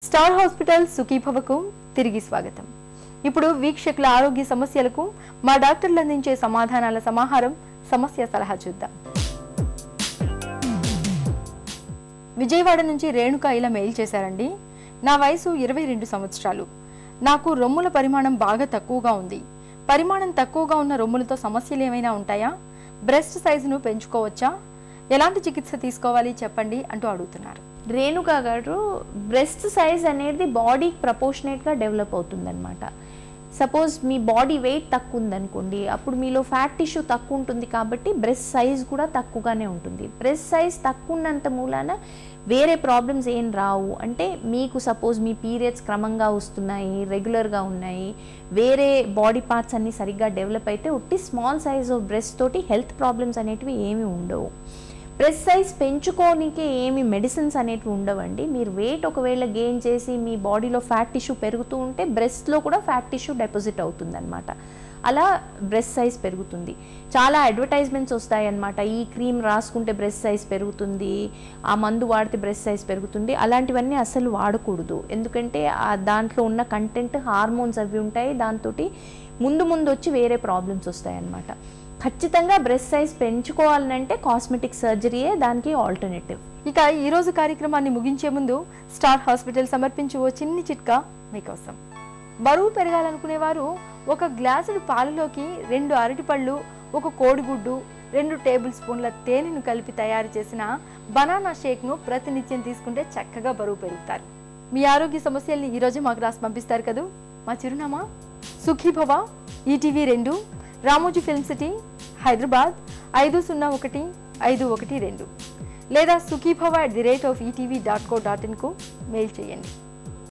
Star hospital సుఖీభవకు తిరిగి స్వాగతం. ఇప్పుడు వీక్షకుల ఆరోగ్య సమస్యలకు మా డాక్టర్లు అందించే సమాధానాల సమాహారం సమస్య సలహా చూద్దాం. విజయవాడ నుంచి రేణుక ఇలా మెయిల్ చేశారండి. నా వయసు 22 సంవత్సరాలు. నాకు రొమ్ముల పరిమాణం బాగా తక్కువగా ఉంది. పరిమాణం తక్కువగా ఉన్న రొమ్ములతో సమస్యలు ఏమైనా ఉంటాయా? బ్రెస్ట్ సైజును పెంచుకోవచ్చా? ఎలాంటి చికిత్స తీసుకోవాలి చెప్పండి అంటూ అడుగుతున్నారు. రేణుక గారు, బ్రెస్ట్ సైజ్ అనేది బాడీకి ప్రపోర్షనేట్గా డెవలప్ అవుతుందన్నమాట. సపోజ్ మీ బాడీ వెయిట్ తక్కువ ఉందనుకోండి, అప్పుడు మీలో ఫ్యాట్ టిష్యూ తక్కువ ఉంటుంది కాబట్టి బ్రెస్ట్ సైజ్ కూడా తక్కువగానే ఉంటుంది. బ్రెస్ట్ సైజ్ తక్కువ ఉన్నంత మూలాన వేరే ప్రాబ్లమ్స్ ఏం రావు. అంటే మీకు సపోజ్ మీ పీరియడ్స్ క్రమంగా వస్తున్నాయి, రెగ్యులర్గా ఉన్నాయి, వేరే బాడీ పార్ట్స్ అన్నీ సరిగ్గా డెవలప్ అయితే ఉట్టి స్మాల్ సైజ్ ఆఫ్ బ్రెస్ట్ తోటి హెల్త్ ప్రాబ్లమ్స్ అనేటివి ఏమీ ఉండవు. బ్రెస్ట్ సైజ్ పెంచుకోనికే ఏమి మెడిసిన్స్ అనేటివి ఉండవండి. మీరు వెయిట్ ఒకవేళ గెయిన్ చేసి మీ బాడీలో ఫ్యాట్ టిష్యూ పెరుగుతూ ఉంటే బ్రెస్ట్లో కూడా ఫ్యాట్ టిష్యూ డిపాజిట్ అవుతుంది అనమాట. అలా బ్రెస్ట్ సైజ్ పెరుగుతుంది. చాలా అడ్వర్టైజ్మెంట్స్ వస్తాయన్నమాట. ఈ క్రీమ్ రాసుకుంటే బ్రెస్ట్ సైజ్ పెరుగుతుంది, ఆ మందు వాడితే బ్రెస్ట్ సైజ్ పెరుగుతుంది. అలాంటివన్నీ అసలు వాడకూడదు. ఎందుకంటే దాంట్లో ఉన్న కంటెంట్ హార్మోన్స్ అవి ఉంటాయి. దాంతో ముందు వచ్చి వేరే ప్రాబ్లమ్స్ వస్తాయన్నమాట. ఖచ్చితంగా బ్రెస్ట్ సైజ్ పెంచుకోవాలంటే కాస్మెటిక్ సర్జరీయే దానికి ఆల్టర్నేటివ్. ఇక ఈరోజు కార్యక్రమాన్ని ముగించే ముందు స్టార్ హాస్పిటల్ సమర్పించే ఓ చిన్ని చిట్కా మీకోసం. బరువు పెరగాలనుకునేవారు ఒక గ్లాసుడు పాలలోకి 2 అరటిపళ్ళు, 1 కోడిగుడ్డు, 2 టేబుల్ స్పూన్ల తేనెను కలిపి తయారు చేసిన బనానా షేక్ను ప్రతినిత్యం తీసుకుంటే చక్కగా బరువు పెరుగుతారు. మీ ఆరోగ్య సమస్యల్ని ఈరోజు మాకు రాసి పంపిస్తారు కదా. మా చిరునామా Sukhibhava, ETV 2, Ramoji film city, Hyderabad 501512 లేదా sukhibhava@etv.co.in కు మెయిల్ చేయండి.